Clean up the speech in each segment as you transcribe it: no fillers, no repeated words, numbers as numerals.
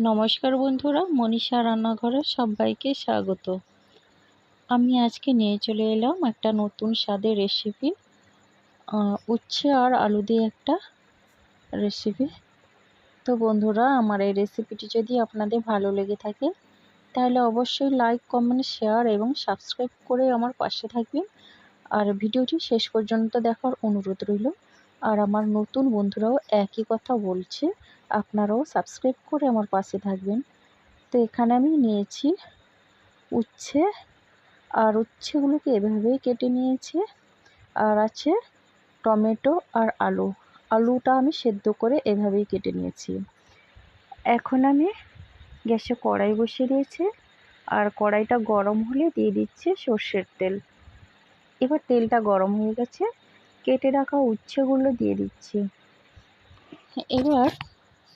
নমস্কার বন্ধুরা, মনীষা রান্নাঘরে সবাইকে স্বাগত। আমি আজকে নিয়ে চলে এলাম একটা নতুন স্বাদের রেসিপি, উচ্ছে আর আলু দিয়ে একটা রেসিপি। তো বন্ধুরা, আমার এই রেসিপিটি যদি আপনাদের ভালো লেগে থাকে তাহলে অবশ্যই লাইক, কমেন্ট, শেয়ার এবং সাবস্ক্রাইব করে আমার পাশে থাকবেন। আর ভিডিওটি শেষ পর্যন্ত দেখার অনুরোধ রইল। আর আমার নতুন বন্ধুরাও একই কথা বলছে, আপনারাও সাবস্ক্রাইব করে আমার পাশে থাকবেন। তো এখানে আমি নিয়েছি উচ্ছে, আর উচ্ছেগুলোকে এভাবেই কেটে নিয়েছি। আর আছে টমেটো আর আলুটা আমি সেদ্ধ করে এভাবেই কেটে নিয়েছি। এখন আমি গ্যাসে কড়াই বসিয়ে দিয়েছি, আর কড়াইটা গরম হলে দিয়ে দিচ্ছি সর্ষের তেল। এবার তেলটা গরম হয়ে গেছে, কেটে রাখা উচ্ছেগুলো দিয়ে দিচ্ছি। এবার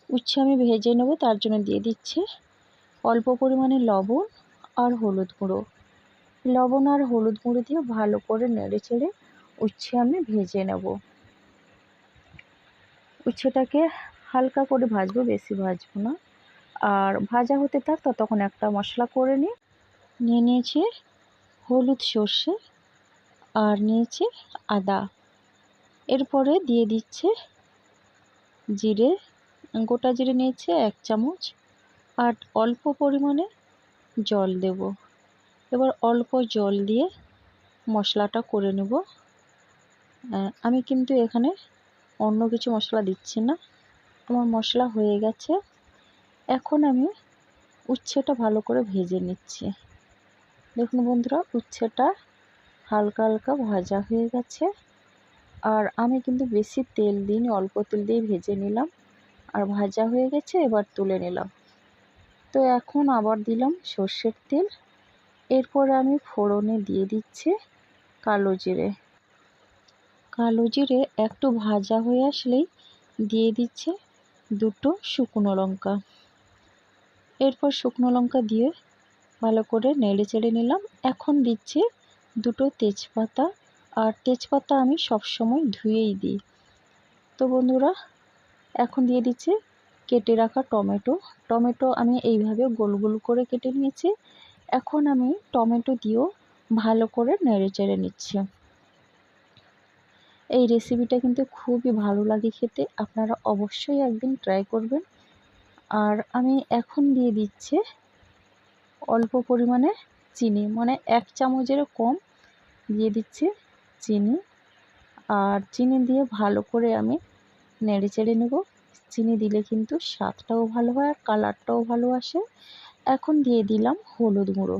উচ্ছে আমি ভেজে নেব, তার জন্য দিয়ে দিচ্ছি অল্প পরিমাণে লবণ আর হলুদ গুঁড়ো। লবণ আর হলুদ গুঁড়ো দিয়ে ভালো করে নেড়ে চেড়ে উচ্ছে আমি ভেজে নেব। উচ্ছেটাকে হালকা করে ভাজবো, বেশি ভাজবো না। আর ভাজা হতে থাক, ততক্ষণ একটা মশলা করে নিয়ে নিয়েছি হলুদ, সর্ষে আর নিয়েছি আদা। এরপরে দিয়ে দিচ্ছে জিরে, গোটা জিরে নিয়েছি 1 চামচ, আর অল্প পরিমাণে জল দেব। এবার অল্প জল দিয়ে মশলাটা করে নেব। আমি কিন্তু এখানে অন্য কিছু মশলা দিচ্ছি না, আমার মশলা হয়ে গেছে। এখন আমি উচ্ছেটা ভালো করে ভেজে নিচ্ছি। দেখুন বন্ধুরা, উচ্ছেটা হালকা হালকা ভাজা হয়ে গেছে। আর আমি কিন্তু বেশি তেল দিইনি, অল্প তেল দিয়ে ভেজে নিলাম, আর ভাজা হয়ে গেছে। এবার তুলে নিলাম। তো এখন আবার দিলাম সর্ষের তেল। এরপরে আমি ফোড়নে দিয়ে দিচ্ছি কালো জিরে। কালো জিরে একটু ভাজা হয়ে আসলেই দিয়ে দিচ্ছে 2 শুকনো লঙ্কা। এরপর শুকনো লঙ্কা দিয়ে ভালো করে নেড়ে চেড়ে নিলাম। এখন দিচ্ছি 2 তেজপাতা, আর তেজপাতা আমি সবসময় ধুয়েই দিই। তো বন্ধুরা, এখন দিয়ে দিচ্ছি কেটে রাখা টমেটো আমি এইভাবে গোল গোল করে কেটে নিয়েছি। এখন আমি টমেটো দিয়েও ভালো করে নেড়ে চেড়ে নিচ্ছি। এই রেসিপিটা কিন্তু খুবই ভালো লাগে খেতে, আপনারা অবশ্যই একদিন ট্রাই করবেন। আর আমি এখন দিয়ে দিচ্ছি অল্প পরিমাণে চিনি, মানে 1 চামচেরও কম দিয়ে দিচ্ছি চিনি। আর চিনি দিয়ে ভালো করে আমি নেড়ে চেড়ে নেব। চিনি দিলে কিন্তু স্বাদটাও ভালো হয় আর কালারটাও ভালো আসে। এখন দিয়ে দিলাম হলুদ গুঁড়ো,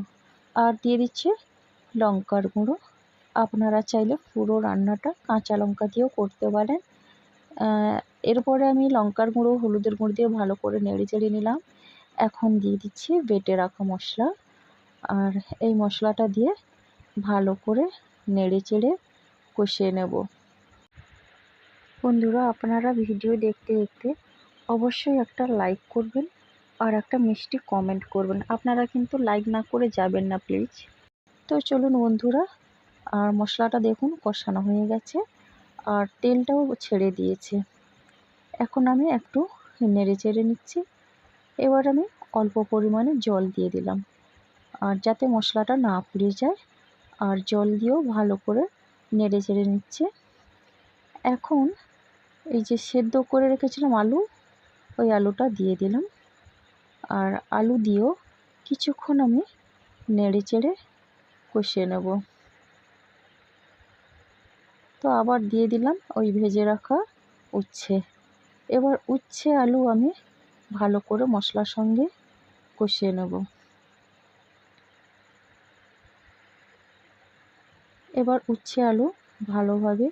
আর দিয়ে দিচ্ছি লঙ্কার গুঁড়ো। আপনারা চাইলে পুরো রান্নাটা কাঁচা লঙ্কা দিয়েও করতে পারেন। এরপরে আমি লঙ্কার গুঁড়ো, হলুদের গুঁড়ো দিয়ে ভালো করে নেড়ে চেড়ে নিলাম। এখন দিয়ে দিচ্ছি বেটে রাখা মশলা, আর এই মশলাটা দিয়ে ভালো করে নেড়ে চেড়ে কষিয়ে নেব। বন্ধুরা, আপনারা ভিডিও দেখতে দেখতে অবশ্যই একটা লাইক করবেন আর একটা মিষ্টি কমেন্ট করবেন। আপনারা কিন্তু লাইক না করে যাবেন না প্লিজ। তো চলুন বন্ধুরা, আর মশলাটা দেখুন কষানো হয়ে গেছে আর তেলটাও ছেড়ে দিয়েছে। এখন আমি একটু নেড়ে চেড়ে নিচ্ছি। এবার আমি অল্প পরিমাণে জল দিয়ে দিলাম, আর যাতে মশলাটা না পুড়ে যায়, আর জল দিয়েও ভালো করে নেড়ে চেড়ে নিচ্ছে। এখন এই যে সেদ্ধ করে রেখেছিলাম আলু, ওই আলুটা দিয়ে দিলাম, আর আলু দিয়েও কিছুক্ষণ আমি নেড়ে চেড়ে কষিয়ে নেব। তো আবার দিয়ে দিলাম ওই ভেজে রাখা উচ্ছে। এবার উচ্ছে আলু আমি ভালো করে মশলার সঙ্গে কষিয়ে নেব। এবার উচ্ছে আলু ভালোভাবে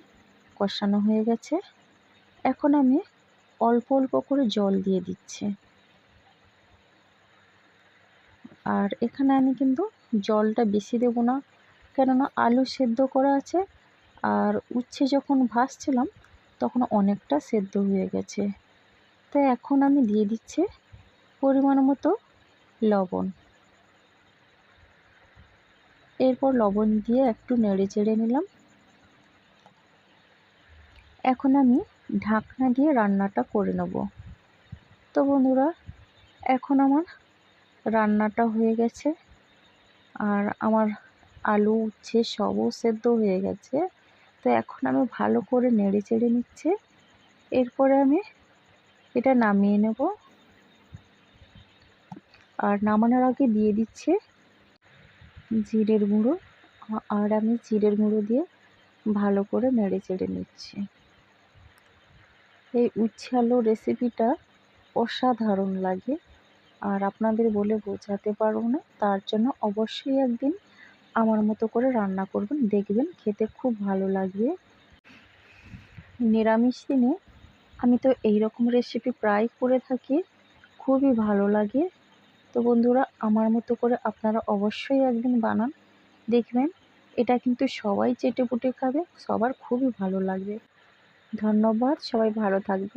কষানো হয়ে গেছে। এখন আমি অল্প অল্প করে জল দিয়ে দিচ্ছি। আর এখানে আমি কিন্তু জলটা বেশি দেব না, কেননা আলু সেদ্ধ করা আছে, আর উচ্ছে যখন ভাজছিলাম তখন অনেকটা সেদ্ধ হয়ে গেছে। তাই এখন আমি দিয়ে দিচ্ছি পরিমাণ মতো লবণ। এরপর লবণ দিয়ে একটু নেড়ে চেড়ে নিলাম। এখন আমি ঢাকনা দিয়ে রান্নাটা করে নেব। তো বন্ধুরা, এখন আমার রান্নাটা হয়ে গেছে, আর আমার আলু উচ্ছে সবও সেদ্ধ হয়ে গেছে। তো এখন আমি ভালো করে নেড়ে চেড়ে নিচ্ছি। এরপরে আমি এটা নামিয়ে নেব, আর নামানোর আগে দিয়ে দিচ্ছি জিরের গুঁড়ো। আর আমি জিরের গুঁড়ো দিয়ে ভালো করে নেড়ে চেড়ে নিচ্ছি। এই উচ্ছে আলু রেসিপিটা অসাধারণ লাগে, আর আপনাদের বলে বোঝাতে পারবো না। তার জন্য অবশ্যই একদিন আমার মতো করে রান্না করবেন, দেখবেন খেতে খুব ভালো লাগবে। নিরামিষ দিনে আমি তো এই রকম রেসিপি প্রায় করে থাকি, খুবই ভালো লাগে। তো বন্ধুরা, আমার মতো করে আপনারা অবশ্যই একদিন বানান, দেখবেন এটা কিন্তু সবাই চেটেপুটে খাবে, সবার খুবই ভালো লাগবে। ধন্যবাদ, সবাই ভালো থাকবে।